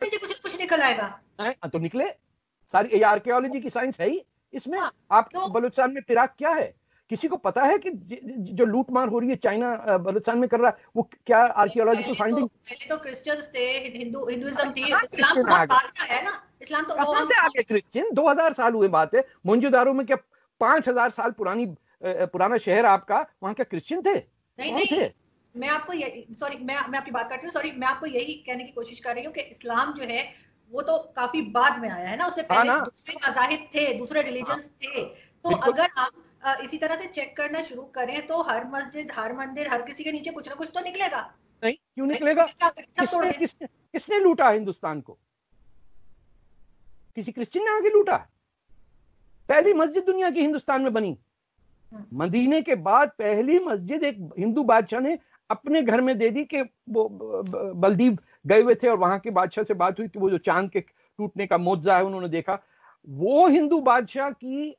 नीचे कुछ कुछ निकल आएगा। तो निकले, सारी ये आर्कियोलॉजी की साइंस है ही इसमें। हाँ, आप तो बलूचिस्तान में फिराक क्या है, किसी को पता है कि जो लूट मार हो रही है चाइना बलूचिस्तान में कर रहा है, वो क्या आर्कियोलॉजिकल फाइंडिंग? पहले तो क्रिश्चियंस थे, अरे हिंदुइज्म थी, कहाँ इस्लाम तो क्रिश्चियन आ बहुत गए, बाद का है ना, इस्लाम तो वो कहाँ हम से आ गए क्रिश्चियन? 2000 साल हुए बात है। मोहनजोदारो में क्या 5000 साल पुराना शहर आपका, वहां क्या क्रिश्चियन थे? नहीं कौन नहीं, थे? मैं आपको सॉरी, मैं आपकी बात काट रही हूँ, सॉरी, मैं आपको यही कहने की कोशिश कर रही हूँ कि इस्लाम जो है वो तो काफी बाद में आया है ना, उससे हाँ पहले ना, दूसरे मजाहिब थे, दूसरे हाँ रिलीजन्स थे। तो बिल्कुल। अगर हम इसी तरह से चेक करना शुरू करें तो हर मस्जिद, हर मंदिर, हर किसी के नीचे कुछ ना कुछ तो निकलेगा। नहीं क्यों नहीं निकलेगा? तो क्या करें, सब तोड़ किसने दें। किसने किसने लूटा हिंदुस्तान को? किसी क्रिश्चियन ने आके लूटा? पहली मस्जिद दुनिया की हिंदुस्तान में बनी, मदीने के बाद पहली मस्जिद एक हिंदू बादशाह ने अपने घर में दे दी कि वो बलदीव गए हुए थे और वहां के बादशाह से बात हुई कि वो जो चांद के टूटने का मोजा है उन्होंने देखा। वो हिंदू बादशाह की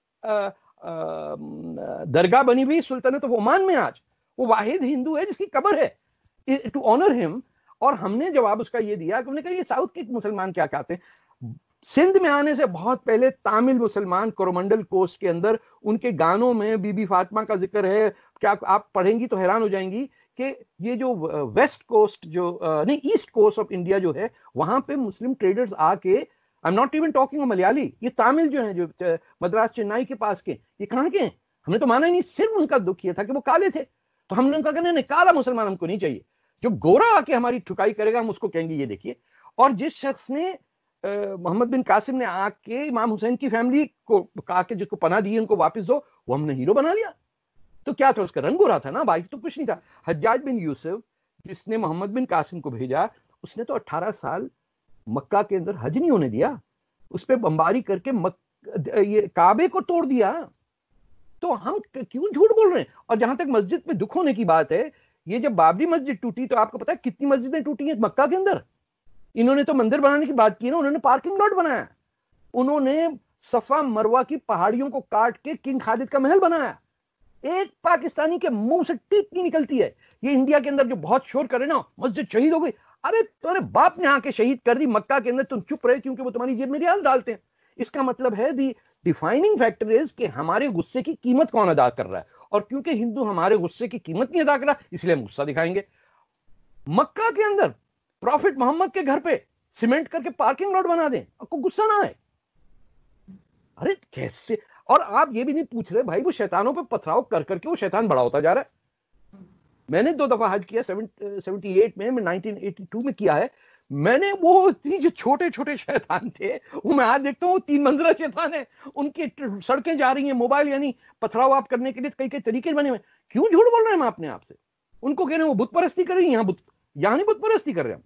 दरगाह बनी हुई सुल्तानत ऑफ ओमान में आज। वो वाहिद हिंदू है जिसकी कब्र है, टू ऑनर हिम। और हमने जवाब उसका ये दिया कि हमने कहा ये साउथ के मुसलमान क्या कहते हैं। सिंध में आने से बहुत पहले तमिल मुसलमान कोरोमंडल कोस्ट के अंदर, उनके गानों में बीबी फातिमा का जिक्र है। क्या आप पढ़ेंगी तो हैरान हो जाएंगी कि ये जो वेस्ट कोस्ट जो नहीं ईस्ट कोस्ट ऑफ इंडिया जो है, वहां पे मुस्लिम ट्रेडर्स आके, I am not even talking Malayali, ये तमिल जो है जो मद्रास चेन्नई के पास के, ये कहाँ के हैं? हमने तो माना ही नहीं, सिर्फ उनका दुख ये था कि वो काले थे। तो हमने उनका कहना नहीं, काला मुसलमान हमको नहीं चाहिए, जो गोरा आके हमारी ठुकाई करेगा हम उसको कहेंगे ये देखिए। और जिस शख्स ने मोहम्मद बिन कासिम ने आके इमाम हुसैन की फैमिली को कहा कि जिसको पनाह दी उनको वापस दो, वो हमने हीरो बना लिया। तो क्या था, उसका रंग गोरा था ना, बाकी तो कुछ नहीं था। हज्जाज बिन यूसुफ जिसने मोहम्मद बिन कासिम को भेजा, उसने तो 18 साल मक्का के अंदर हज नहीं होने दिया, उस पर बमबारी करके ये काबे को तोड़ दिया। तो हम क्यों झूठ बोल रहे हैं? और जहां तक मस्जिद में दुख होने की बात है, ये जब बाबरी मस्जिद टूटी तो आपको पता है कितनी मस्जिदें टूटी हैं मक्का के अंदर? इन्होंने तो मंदिर बनाने की बात की ना, उन्होंने पार्किंग लॉट बनाया। उन्होंने सफा मरवा की पहाड़ियों को काट के किंग खालिद का महल बनाया। एक पाकिस्तानी के मुंह से टीप नहीं निकलती है। ये इंडिया के अंदर जो बहुत शोर करे ना, मस्जिद शहीद हो गई, अरे तुम्हारे बाप ने आके शहीद कर दी मक्का के अंदर, तुम चुप रहे क्योंकि वो तुम्हारी जेब में रियाल डालते हैं। इसका मतलब है दी डिफाइनिंग फैक्टर इज कि हमारे गुस्से की कीमत कौन अदा कर रहा है। और क्योंकि हिंदू हमारे गुस्से की कीमत नहीं अदा कर रहा, इसलिए हम गुस्सा दिखाएंगे। मक्का के अंदर प्रॉफिट मोहम्मद के घर पे सीमेंट करके पार्किंग लॉट बना दें, आपको गुस्सा ना आए? अरे कैसे? और आप ये भी नहीं पूछ रहे भाई, वो शैतानों पे पथराव कर करके वो शैतान बड़ा होता जा रहा है। मैंने 2 दफा हज किया, 78 में, मैं 1982 में किया है। मैंने वो जो छोटे छोटे शैतान थे, वो मैं आज देखता हूँ 3 मंजिला शैतान है। उनकी सड़कें जा रही हैं, मोबाइल यानी पथराव आप करने के लिए कई कई तरीके बने हुए। क्यों झूठ बोल रहे हैं हम अपने आप से? उनको कह रहे हैं वो बुत परस्ती कर रही है, यहां नहीं बुत परस्ती कर रहे हम।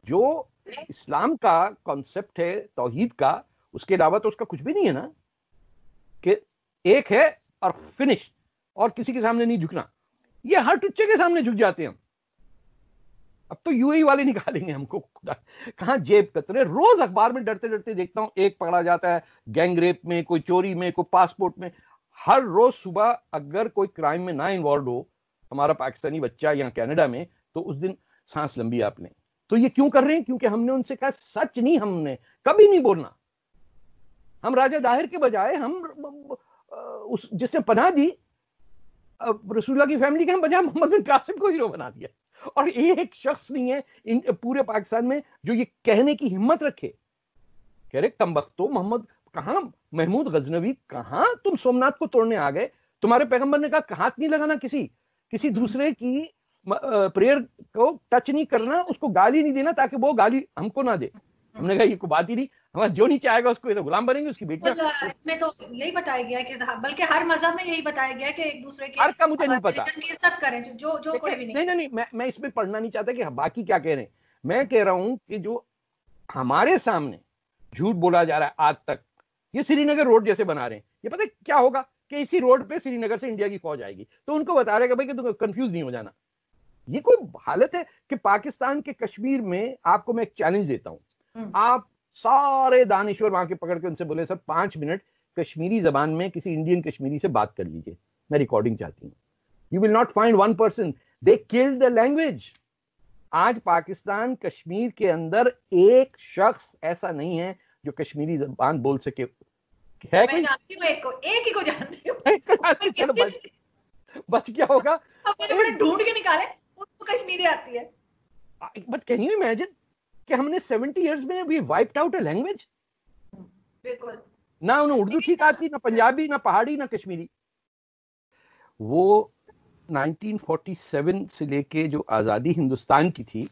जो इस्लाम का कॉन्सेप्ट है तौहीद का, उसके अलावा तो उसका कुछ भी नहीं है ना, कि एक है और फिनिश, और किसी के सामने नहीं झुकना। ये हर टुच्चे के सामने झुक जाते हैं हम। अब तो यूएई वाले निकालेंगे हमको, कहां जेब कतरे। रोज अखबार में डरते डरते देखता हूं, एक पकड़ा जाता है गैंग रेप में, कोई चोरी में, कोई पासपोर्ट में। हर रोज सुबह अगर कोई क्राइम में ना इन्वॉल्व हो हमारा पाकिस्तानी बच्चा या कनाडा में, तो उस दिन सांस लंबी आपने। तो ये क्यों कर रहे हैं? क्योंकि हमने उनसे कहा सच नहीं, हमने कभी नहीं बोलना। हम राजा दाहिर के बजाय हम उस जिसने पनाह दी रसूलुल्लाह की फैमिली के, हम बजाय मोहम्मद बिन कासिम को हीरो बना दिया। और एक शख्स नहीं है पूरे पाकिस्तान में जो ये कहने की हिम्मत रखे, कह रहे कमबख्तो मोहम्मद कहां, महमूद गजनवी कहां, तुम सोमनाथ को तोड़ने आ गए? तुम्हारे पैगंबर ने कहा हाथ नहीं लगाना किसी दूसरे की प्रेयर को टच नहीं करना, उसको गाली नहीं देना ताकि वो गाली हमको ना दे। हमने कहा ये कोई बात ही नहीं, हमारा जो नीचे आएगा उसको तो गुलाम बनेंगे, उसकी बेटियां। इसमें तो यही बताया गया है कि बल्कि हर मजहब में यही बताया गया है कि एक दूसरे के हर का मुझे नहीं पता, रिलीजन की इज्जत करें, जो जो कोई भी नहीं। नहीं नहीं नहीं, मैं इसमें पढ़ना नहीं चाहता कि बाकी क्या कह रहे हैं। मैं कह रहा हूं कि जो हमारे सामने झूठ बोला जा रहा है आज तक, ये श्रीनगर रोड जैसे बना रहे हैं, ये पता है क्या होगा कि इसी रोड पे श्रीनगर से इंडिया की फौज आएगी, तो उनको बता रहे भाई कि तुम कंफ्यूज नहीं हो जाना। ये कोई हालत है कि पाकिस्तान के कश्मीर में, आपको मैं एक चैलेंज देता हूं, आप सारे दानिश्वर वहां के पकड़ के उनसे बोले सर 5 मिनट कश्मीरी जबान में किसी इंडियन कश्मीरी से बात कर लीजिए, मैं रिकॉर्डिंग चाहती हूँ। You will not find one person. They killed the language. आज पाकिस्तान कश्मीर के अंदर एक शख्स ऐसा नहीं है जो कश्मीरी जबान बोल सके। है मैं जानती हूँ एक ही को जानती हूँ। बच क्या होगा? मैंने बड़े ढूंढ के निकाले, उनको कश्मीरी आती है। बट कैन यू इमेजिन कि हमने 70 इयर्स में we wiped out a language. बिल्कुल, ना उन्हें उर्दू ठीक आती, ना पंजाबी, ना पहाड़ी, ना कश्मीरी। वो 1947 से लेके जो आज़ादी हिंदुस्तान की थी,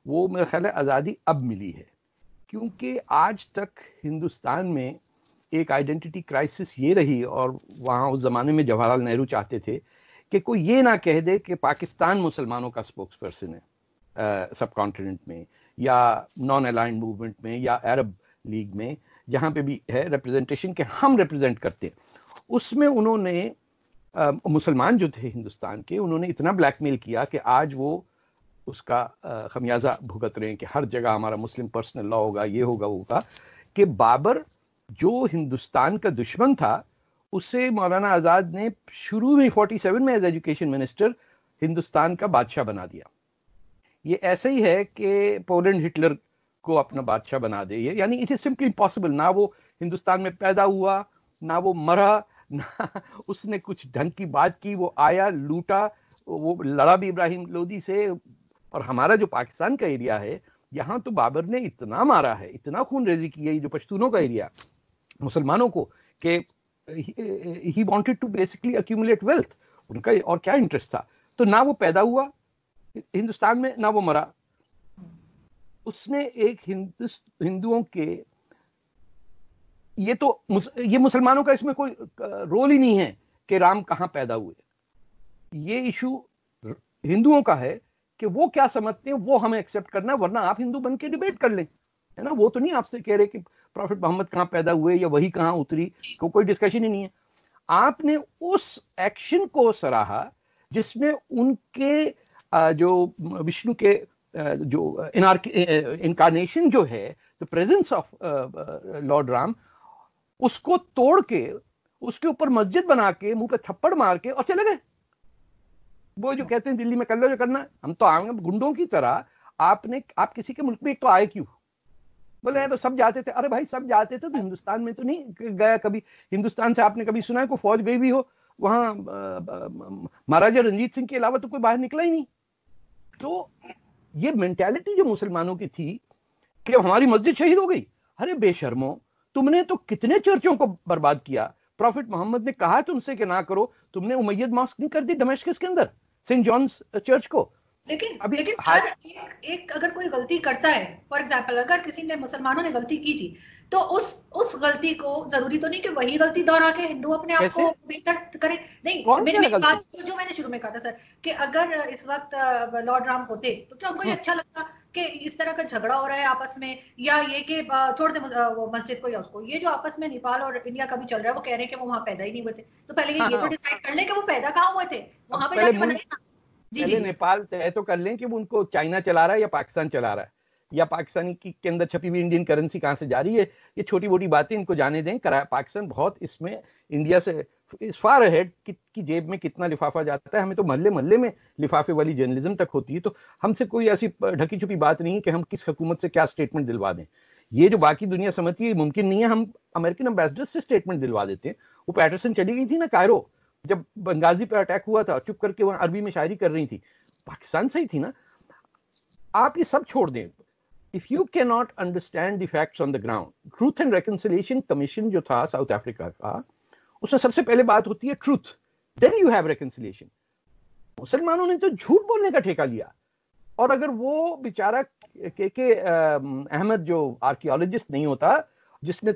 वो मेरा ख्याल है आज़ादी अब मिली है, क्योंकि आज तक हिंदुस्तान में एक आइडेंटिटी क्राइसिस ये रही, और वहाँ उस ज़माने में जवाहरलाल नेहरू चाहते थे कि कोई ये ना कह दे कि पाकिस्तान मुसलमानों का स्पोक्स पर्सन है सब कॉन्टिनेंट में, या नॉन अलाइंड मूवमेंट में, या अरब लीग में, जहाँ पे भी है रिप्रेजेंटेशन के हम रिप्रेजेंट करते हैं। उसमें उन्होंने मुसलमान जो थे हिंदुस्तान के, उन्होंने इतना ब्लैकमेल किया कि आज वो उसका खमियाजा भुगत रहे हैं कि हर जगह हमारा मुस्लिम पर्सनल लॉ होगा, ये होगा, वो होगा। कि बाबर जो हिंदुस्तान का दुश्मन था, उसे मौलाना आज़ाद ने शुरू में 47 में एज एजुकेशन मिनिस्टर हिंदुस्तान का बादशाह बना दिया। ये ऐसे ही है कि पोलैंड हिटलर को अपना बादशाह बना दे, यानी इट इज सिंपली इम्पॉसिबल। ना वो हिंदुस्तान में पैदा हुआ, ना वो मरा, ना उसने कुछ ढंग की बात की। वो आया, लूटा, वो लड़ा भी इब्राहिम लोदी से। और हमारा जो पाकिस्तान का एरिया है, यहाँ तो बाबर ने इतना मारा है, इतना खून रेजी की है, जो पश्तूनों का एरिया मुसलमानों को, कि he wanted to basically accumulate wealth. उनका और क्या इंटरेस्ट था? तो ना वो पैदा हुआ हिंदुस्तान में, ना वो मरा। उसने एक हिंदुओं के, ये मुसलमानों का इसमें कोई रोल ही नहीं है कि राम कहां पैदा हुए। ये इशू हिंदुओं का है कि वो क्या समझते हैं, वो हमें एक्सेप्ट करना, वरना आप हिंदू बन के डिबेट कर लें, है ना। वो तो नहीं आपसे कह रहे कि प्रॉफिट मोहम्मद कहां पैदा हुए या वही कहां उतरी, कोई डिस्कशन ही नहीं है। आपने उस एक्शन को सराहा जिसमें उनके जो विष्णु के जो इनकारनेशन जो है, the presence of Lord Ram, उसको तोड़ के उसके ऊपर मस्जिद बना के मुंह पे थप्पड़ मार के और चले गए। वो जो कहते हैं दिल्ली में कर लो जो करना, हम तो आएंगे गुंडों की तरह। आप किसी के मुल्क में एक तो आए क्यों? बोले तो सब जाते थे। अरे भाई सब जाते थे तो हिंदुस्तान में तो नहीं गया कभी? हिंदुस्तान से आपने कभी सुना है कोई फौज गई भी हो? वहां महाराजा रंजीत सिंह के अलावा तो कोई बाहर निकला ही नहीं। तो ये मेंटालिटी जो मुसलमानों की थी कि हमारी मस्जिद शहीद हो गई। अरे बेशर्मो, तुमने तो कितने चर्चों को बर्बाद किया। प्रॉफिट मोहम्मद ने कहा तुमसे कि ना करो, तुमने उमैयद मॉस्क नहीं कर दी दमिश्क के अंदर, सेंट जॉन्स चर्च को। लेकिन सर, एक अगर कोई गलती करता है, फॉर एग्जाम्पल अगर किसी ने, मुसलमानों ने गलती की थी, तो उस गलती को जरूरी तो नहीं कि वही गलती दोहरा के हिंदू अपने आप को बेहतर करें। नहीं, मेरी बात जो मैंने शुरू में कहा था सर, कि अगर इस वक्त लॉर्ड राम होते तो क्या उनको ये अच्छा लगता कि इस तरह का झगड़ा हो रहा है आपस में, या ये कि छोड़ दे वो मस्जिद को या उसको। ये जो आपस में नेपाल और इंडिया का भी चल रहा है, वो कह रहे हैं कि वो वहां पैदा ही नहीं हुए थे। तो पहले ये तो डिसाइड कर लें कि वो पैदा कहाँ हुए थे, वहां पे जाके बनाइए ना। पहले नेपाल तय तो कर लें कि वो उनको चाइना चला रहा है या पाकिस्तान चला रहा है, या पाकिस्तान की के अंदर छपी हुई इंडियन करेंसी कहां से जा रही है। ये छोटी मोटी बातें इनको जाने दें। पाकिस्तान बहुत इसमें इंडिया से इस फार अहेड की जेब में कितना लिफाफा जाता है। हमें तो मोहल्ले मोहल्ले में लिफाफे वाली जर्नलिज्म तक होती है। तो हमसे कोई ऐसी ढकी छुपी बात नहीं है कि हम किस हुकूमत से क्या स्टेटमेंट दिलवा दें। ये जो बाकी दुनिया समझती है मुमकिन नहीं है। हम अमेरिकन एम्बेसडर से स्टेटमेंट दिलवा देते हैं। वो पैटरसन चली गई थी ना कायरो, जब बंगाजी पे अटैक हुआ था, चुप करके वहां अरबी में शायरी कर रही थी, पाकिस्तान से ही थी ना। आप ये सब छोड़ दें। If you can not understand the facts on the ground, truth and reconciliation commission जो था साउथ अफ्रीका का, उसमें सबसे पहले बात होती है truth, then you have reconciliation. मुसलमानों ने तो झूठ बोलने का ठेका लिया। और अगर वो बेचारा के अहमद जो आर्कियोलॉजिस्ट नहीं होता, जिसने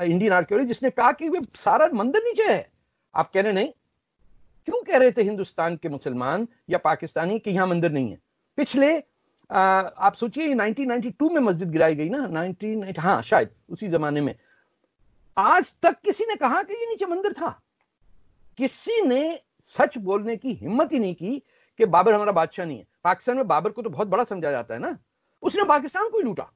इंडियन आर्कियोलॉजिस्ट, जिसने कहा कि वे सारा मंदिर नीचे है, आप कह रहे नहीं। क्यों कह रहे थे हिंदुस्तान के मुसलमान या पाकिस्तानी कि यहां मंदिर नहीं है? पिछले आप सोचिए 1992 में मस्जिद गिराई गई ना, 1990, हाँ शायद उसी जमाने में। आज तक किसी ने कहा कि ये नीचे मंदिर था? किसी ने सच बोलने की हिम्मत ही नहीं की कि बाबर हमारा बादशाह नहीं है। पाकिस्तान में बाबर को तो बहुत बड़ा समझा जाता है ना, उसने पाकिस्तान को ही लूटा।